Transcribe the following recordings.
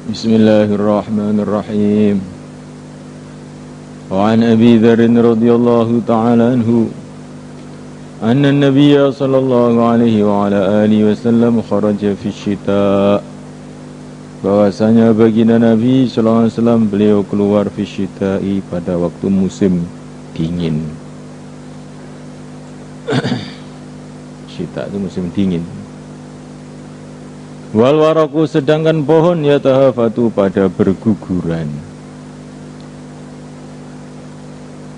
Bismillahirrahmanirrahim. Wa an Abi Dzar radhiyallahu ta'ala anhu anna an-nabiy sallallahu alaihi wa ala alihi wasallam kharaja fi syita. Bahwasanya baginda Nabi sallallahu alaihi wasallam beliau keluar fi syita'i pada waktu musim dingin. Syita itu musim dingin. Wal waraku, sedangkan pohon yatahafatu pada berguguran.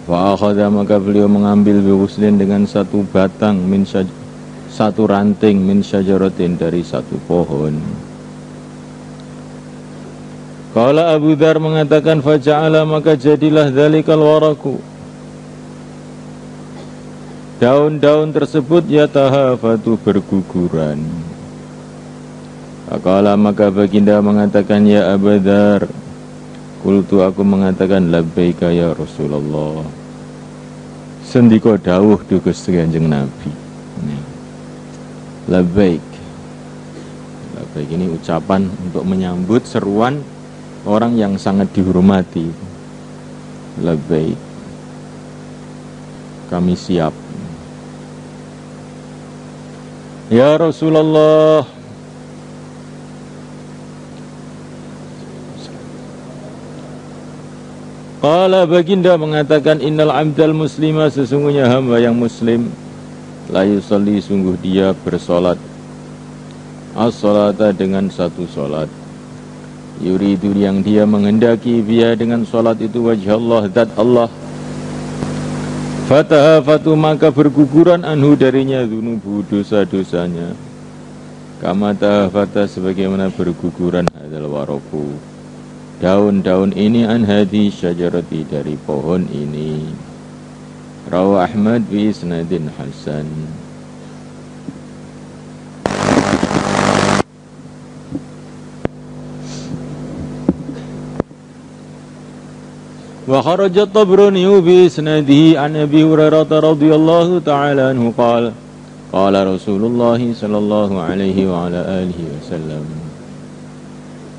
Wa akhadha, maka beliau mengambil biwuslin dengan satu batang satu ranting min syajaratin dari satu pohon. Qala Abu Dzar mengatakan faja'ala, maka jadilah dzalikal waraku, daun-daun tersebut yatahafatu berguguran. Faqala, maka baginda mengatakan ya Abu Dzar, qultu, aku mengatakan labbaika ya Rasulullah, sendika dawuh du Gusti Kanjeng Nabi. Labbaik ini ucapan untuk menyambut seruan orang yang sangat dihormati. Labbaik, kami siap ya Rasulullah. Qala, baginda mengatakan innal abdal muslima, sesungguhnya hamba yang muslim, la yusalli, sungguh dia bersolat, as-salata, dengan satu solat, yuridu, yang dia menghendaki, biha, dengan solat itu, wajah Allah, zat Allah, fatahafatu, maka berguguran, anhu, darinya, dzunubu, dosa-dosanya, kama tahafata, sebagaimana berguguran hadal waraku, daun-daun ini, an hadi syajarati, dari pohon ini. Rawa Ahmad bi isnadin hasan. Wa kharaja Tabrani bi isnadihi an Abi Hurairah radhiyallahu ta'ala anhu qala qala Rasulullah sallallahu alaihi wa ala alihi wasallam,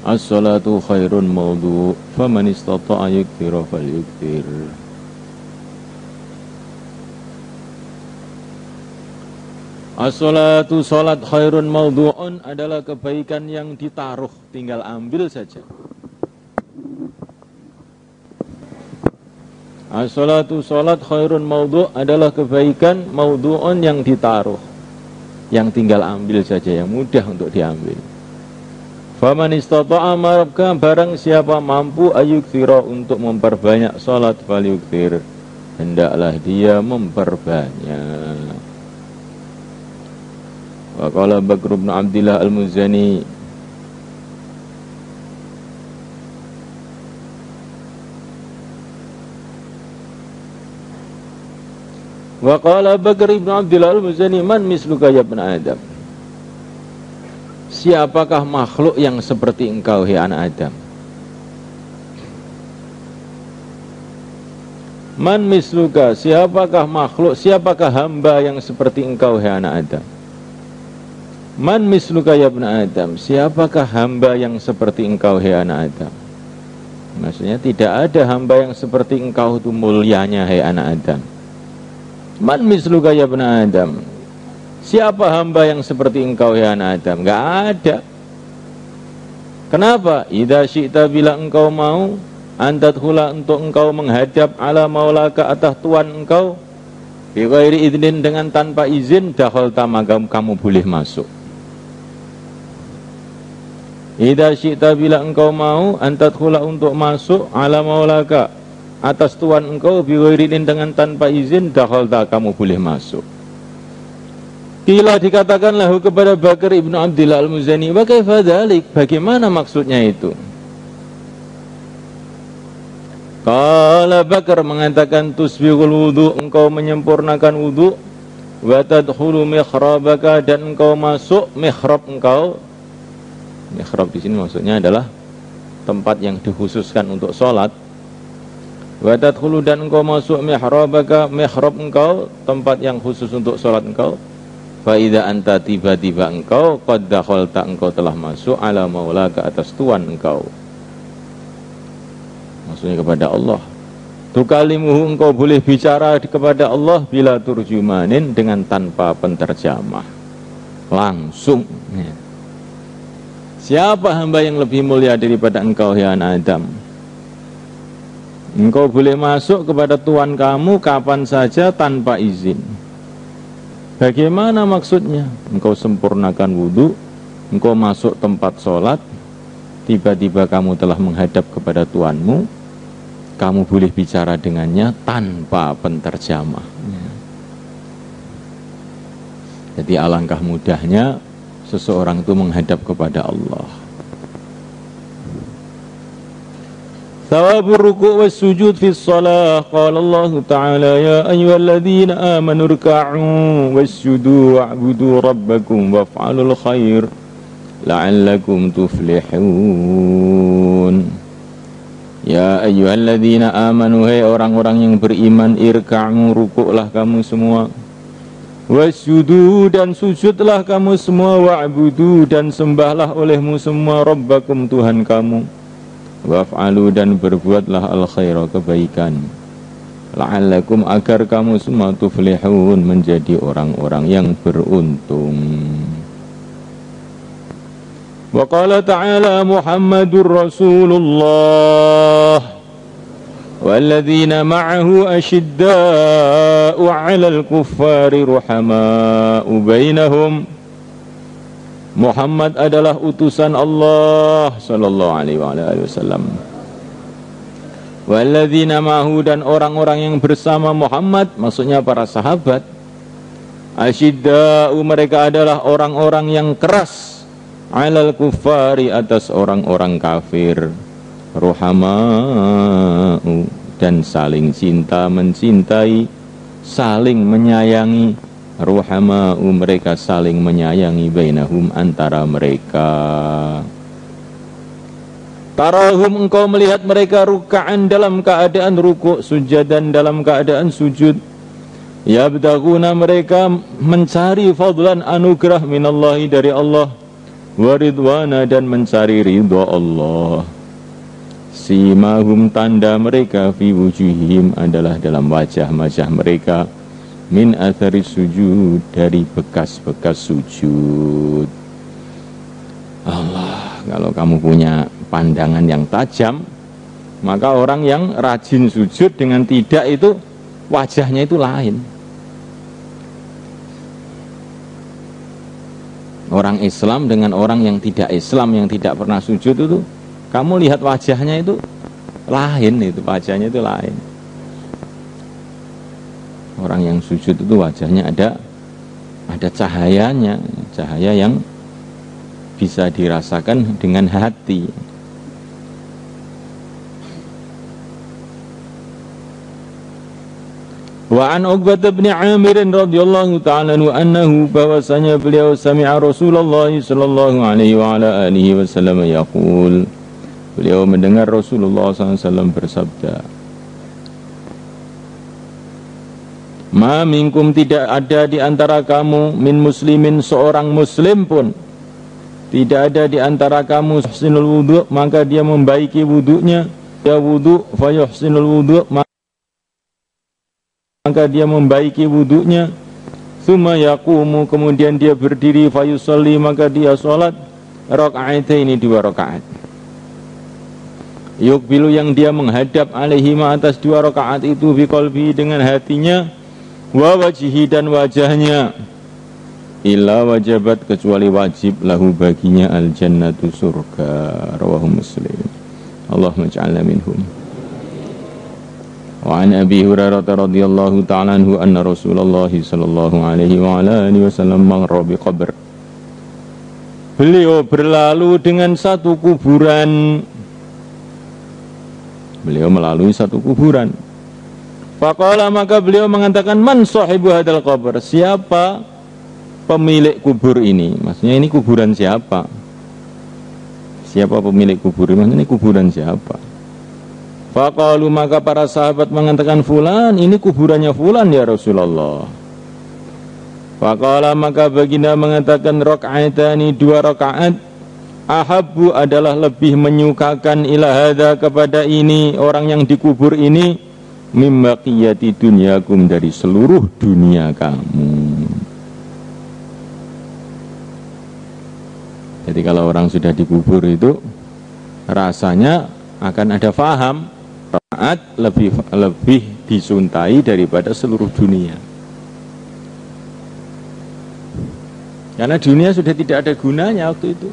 as-salatu khairun mawdu' faman istata'a yukthira falyukthir. As-salatu, salat, khairun mawdu'un, adalah kebaikan yang ditaruh, tinggal ambil saja. As-salatu, salat, khairun mawdu', adalah kebaikan mawdu'un, yang ditaruh, yang tinggal ambil saja, yang mudah untuk diambil. Faman istata'a, maka barang siapa mampu, ayukthira, untuk memperbanyak salat, falyukthir, hendaklah dia memperbanyak. Wa qala Bakr bin Abdillah al-Muzani, wa qala Bakr bin Abdillah al-Muzani, man misluka ya ibn Adam, siapakah makhluk yang seperti engkau, hai anak Adam? Man misluka, siapakah makhluk, siapakah hamba yang seperti engkau, hai anak Adam? Man misluka ya ibn Adam, siapakah hamba yang seperti engkau, hai anak Adam? Maksudnya tidak ada hamba yang seperti engkau itu mulianya, hai anak Adam. Man misluka ya ibn Adam, siapa hamba yang seperti engkau, ya anak Adam? Enggak ada. Kenapa? Idza syi'ta, bila engkau mau, antadkhula, untuk engkau menghadap, ala maulaka, atas tuan engkau, bi ghairi idznin, dengan tanpa izin, dakhalta, maka kamu boleh masuk. Idza syi'ta, bila engkau mau, antadkhula, untuk masuk, ala maulaka, atas tuan engkau, bi ghairi idznin, dengan tanpa izin, dakhalta, kamu boleh masuk. Kila, dikatakanlah kepada Bakar ibnu Abdillah al-Muzani, wa kaifa dzalik, bagaimana maksudnya itu? Qala, Bakar mengatakan, tusbighul wudu, engkau menyempurnakan wudu, wa tadkhulu mihrabaka, dan engkau masuk mihrab engkau. Mihrab di sini maksudnya adalah tempat yang dikhususkan untuk salat. Wa tadkhulu, dan engkau masuk mihrabaka, mihrab engkau, tempat yang khusus untuk salat engkau. Faida anta tiba-tiba engkau qad dakhalta engkau telah masuk ala maula ke atas tuan engkau. Maksudnya kepada Allah. Tukalimuhu engkau boleh bicara kepada Allah bila turjumanin dengan tanpa penterjemah. Langsung. Siapa hamba yang lebih mulia daripada engkau ya anak Adam? Engkau boleh masuk kepada tuan kamu kapan saja tanpa izin. Bagaimana maksudnya? Engkau sempurnakan wudhu, engkau masuk tempat sholat, tiba-tiba kamu telah menghadap kepada tuanmu, kamu boleh bicara dengannya tanpa penterjemah. Jadi alangkah mudahnya seseorang itu menghadap kepada Allah. Thawabur ruku' was sujud fi shalah. Qala Allah Ta'ala ya ayyuhalladzina amanu ruk'u wasjudu wa'budu rabbakum waf'alul khair la'allakum tuflihun. Ya ayyuhalladzina amanu, hai orang-orang yang beriman, irka'u, rukuklah kamu semua, wasjudu, dan sujudlah kamu semua, wa'budu, dan sembahlah olehmu semua, rabbakum, Tuhan kamu, waf'alu, dan berbuatlah al-khaira, kebaikan, la'allakum, agar kamu semua tuflihun, menjadi orang-orang yang beruntung. Wa qala ta'ala Muhammadur Rasulullah walladzina ma'ahu ashidda'u 'alal kuffari ruhama'u bainahum. Muhammad adalah utusan Allah sallallahu alaihi wasallam. Walladzina ma'ahu, dan orang-orang yang bersama Muhammad, maksudnya para sahabat. Ashidda'u, mereka adalah orang-orang yang keras, 'alal kuffari, atas orang-orang kafir, ruhama'u, dan saling cinta mencintai, saling menyayangi, ruhama'u, mereka saling menyayangi, bainahum, antara mereka. Tarahum, engkau melihat mereka ruka'an, dalam keadaan rukuk, sujadan, dalam keadaan sujud, yabtaguna, mereka mencari fadlan, anugerah, minallahi, dari Allah, waridwana, dan mencari ridha Allah. Simahum, tanda mereka, fi wujuhihim, adalah dalam wajah-wajah mereka, min athari sujud, dari bekas-bekas sujud. Allah, kalau kamu punya pandangan yang tajam, maka orang yang rajin sujud dengan tidak itu wajahnya itu lain. Orang Islam dengan orang yang tidak Islam, yang tidak pernah sujud itu, kamu lihat wajahnya itu lain, itu wajahnya itu lain. Orang yang sujud itu wajahnya ada cahayanya, cahaya yang bisa dirasakan dengan hati. Wa an Uqbah bin Amir radhiyallahu ta'ala anhu, bahwasanya beliau sami'a Rasulullah sallallahu alaihi wa ala alihi wasallam yaqul, beliau mendengar Rasulullah SAW bersabda, ma minkum, tidak ada di antara kamu, min muslimin, seorang muslim pun tidak ada di antara kamu, yuhsinul wudu', maka dia membaiki wudunya, ya wudu' fa yuhsinul wudu', maka dia membaiki wudunya, summa yaqumu, kemudian dia berdiri, fayusalli, maka dia sholat, raka'ataini, 2 rakaat. Yukbilu, yang dia menghadap, alaihima, atas 2 rakaat itu, biqalbi, dengan hatinya, wa wajihi, dan wajahnya, illa wajabat, kecuali wajib, lahu, baginya, al jannatu, surga. Rawahu Muslim. Allahumma ij'alna minhum. Wa an Abi Hurairah radhiyallahu ta'ala anhu anna Rasulullah sallallahu alaihi wa ala alihi wasallam marra bi qabr. Beliau berlalu dengan satu kuburan. Beliau melalui satu kuburan. Faqala, maka beliau mengatakan, man sahibu hadzal qabr, siapa pemilik kubur ini? Maksudnya ini kuburan siapa? Siapa pemilik kubur ini? Maksudnya ini kuburan siapa? Faqalu, maka para sahabat mengatakan, fulan, ini kuburannya fulan ya Rasulullah. Faqala maka baginda mengatakan rakaatani 2 rakaat ahabbu adalah lebih menyukakan ila hadza kepada ini orang yang dikubur ini mimbaqiyati dunyakum dari seluruh dunia kamu. Jadi kalau orang sudah dikubur itu rasanya akan ada faham rakaat lebih disuntai daripada seluruh dunia. Karena dunia sudah tidak ada gunanya waktu itu.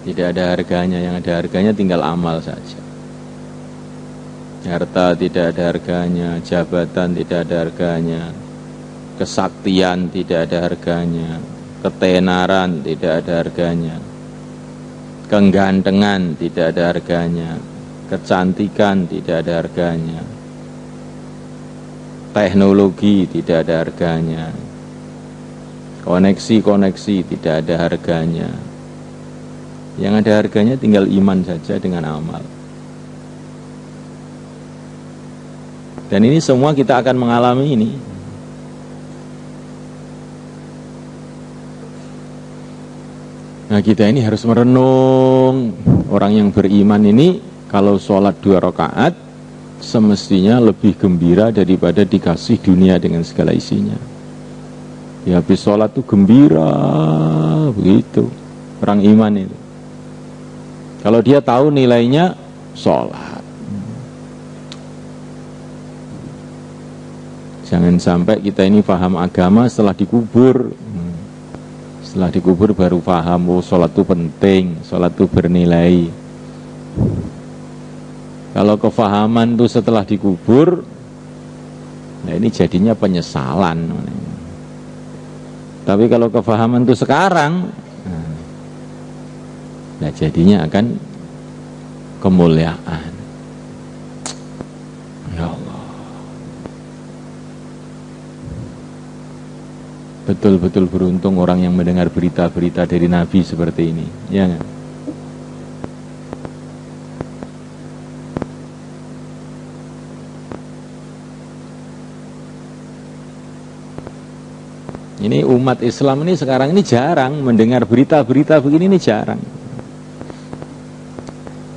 Tidak ada harganya, yang ada harganya tinggal amal saja. Harta tidak ada harganya, jabatan tidak ada harganya, kesaktian tidak ada harganya, ketenaran tidak ada harganya, kegantengan tidak ada harganya, kecantikan tidak ada harganya, teknologi tidak ada harganya, koneksi-koneksi tidak ada harganya. Yang ada harganya tinggal iman saja dengan amal. Dan ini semua kita akan mengalami ini. Nah, kita ini harus merenung. Orang yang beriman ini kalau sholat 2 rakaat semestinya lebih gembira daripada dikasih dunia dengan segala isinya. Ya, habis sholat tuh gembira begitu orang iman itu. Kalau dia tahu nilainya sholat. Jangan sampai kita ini paham agama setelah dikubur. Setelah dikubur baru paham, oh sholat itu penting, sholat itu bernilai. Kalau kefahaman itu setelah dikubur, nah ini jadinya penyesalan. Tapi kalau kefahaman itu sekarang, nah jadinya akan kemuliaan. Ya Allah, betul-betul beruntung orang yang mendengar berita-berita dari Nabi seperti ini, ya kan? Ini umat Islam ini sekarang ini jarang mendengar berita-berita begini, ini jarang.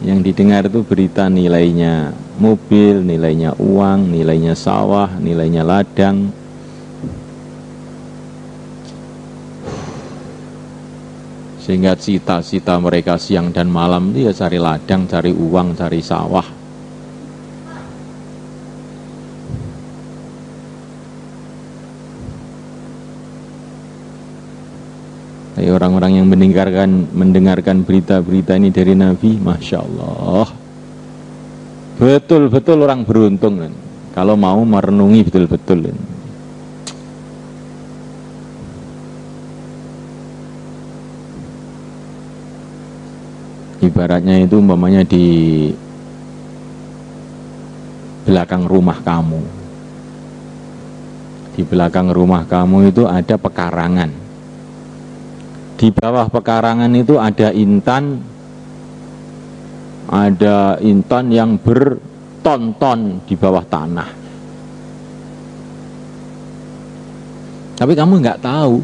Yang didengar itu berita nilainya mobil, nilainya uang, nilainya sawah, nilainya ladang. Sehingga cita-cita mereka siang dan malam itu ya cari ladang, cari uang, cari sawah. Orang-orang yang mendengarkan berita-berita ini dari Nabi, Masya Allah, betul-betul orang beruntung kan? Kalau mau merenungi betul-betul kan? Ibaratnya itu umpamanya di belakang rumah kamu. Di belakang rumah kamu itu ada pekarangan. Di bawah pekarangan itu ada intan yang berton-ton di bawah tanah. Tapi kamu nggak tahu.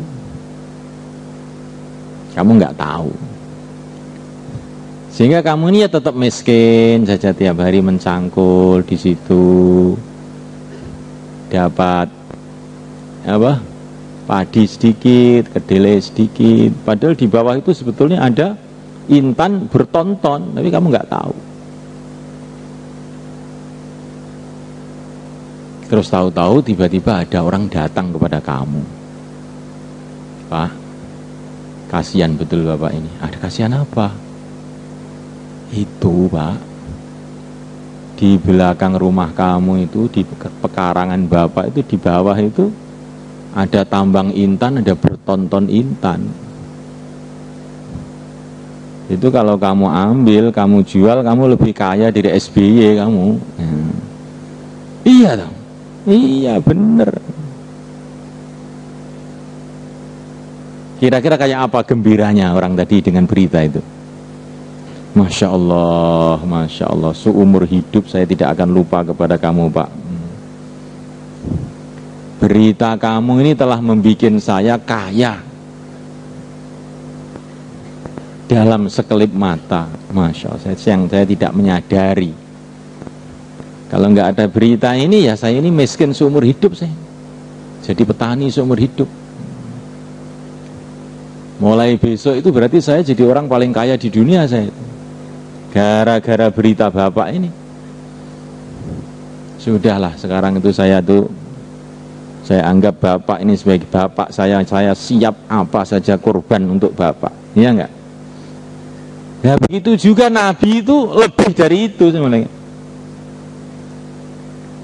Sehingga kamu ini ya tetap miskin saja, tiap hari mencangkul di situ, dapat apa? Padi sedikit, kedelai sedikit. Padahal di bawah itu sebetulnya ada intan berton-ton, tapi kamu nggak tahu. Terus tahu-tahu tiba-tiba ada orang datang kepada kamu. Pak, kasihan betul Bapak ini. Ada kasihan apa? Itu Pak, di belakang rumah kamu itu, di pekarangan Bapak itu, di bawah itu ada tambang intan, ada bertonton intan. Itu kalau kamu ambil, kamu jual, kamu lebih kaya dari SBY kamu. Ya. Iya dong. Iya bener. Kira-kira kayak apa gembiranya orang tadi dengan berita itu? Masya Allah, seumur hidup saya tidak akan lupa kepada kamu, Pak. Berita kamu ini telah membuat saya kaya dalam sekelip mata. Masya Allah, saya tidak menyadari. Kalau nggak ada berita ini, ya saya ini miskin seumur hidup saya. Jadi petani seumur hidup. Mulai besok itu berarti saya jadi orang paling kaya di dunia saya. Gara-gara berita Bapak ini. Sudahlah, sekarang itu saya anggap Bapak ini sebagai Bapak saya siap apa saja korban untuk Bapak. Iya enggak? Ya begitu juga Nabi itu lebih dari itu sebenarnya.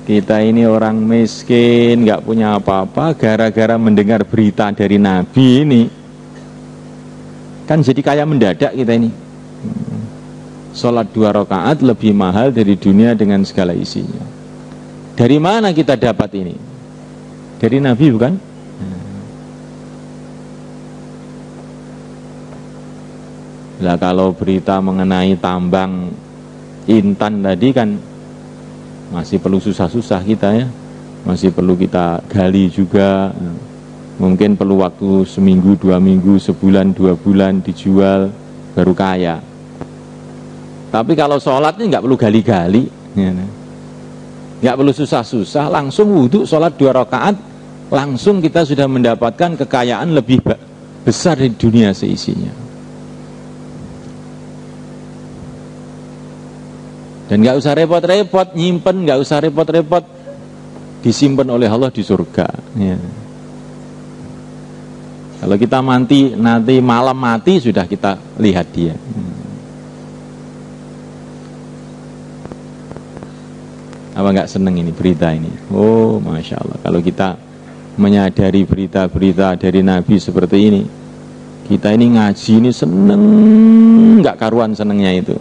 Kita ini orang miskin, nggak punya apa-apa, gara-gara mendengar berita dari Nabi ini, kan jadi kaya mendadak kita ini. Sholat 2 rakaat lebih mahal dari dunia dengan segala isinya. Dari mana kita dapat ini? Dari Nabi bukan? Lah kalau berita mengenai tambang intan tadi kan masih perlu susah-susah kita ya. Masih perlu kita gali juga. Mungkin perlu waktu seminggu, 2 minggu, sebulan, 2 bulan dijual baru kaya. Tapi kalau sholat ini nggak perlu gali-gali, nggak perlu susah-susah, langsung wudhu, sholat 2 rakaat, langsung kita sudah mendapatkan kekayaan lebih besar di dunia seisinya. Dan nggak usah repot-repot nyimpen, nggak usah repot-repot, disimpan oleh Allah di surga. Ya. Kalau kita nanti malam mati sudah kita lihat dia. Apa nggak seneng ini berita ini? Oh, Masya Allah. Kalau kita menyadari berita-berita dari Nabi seperti ini, kita ini ngaji ini seneng, nggak karuan senengnya itu.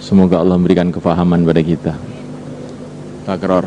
Semoga Allah memberikan kefahaman pada kita. Takror.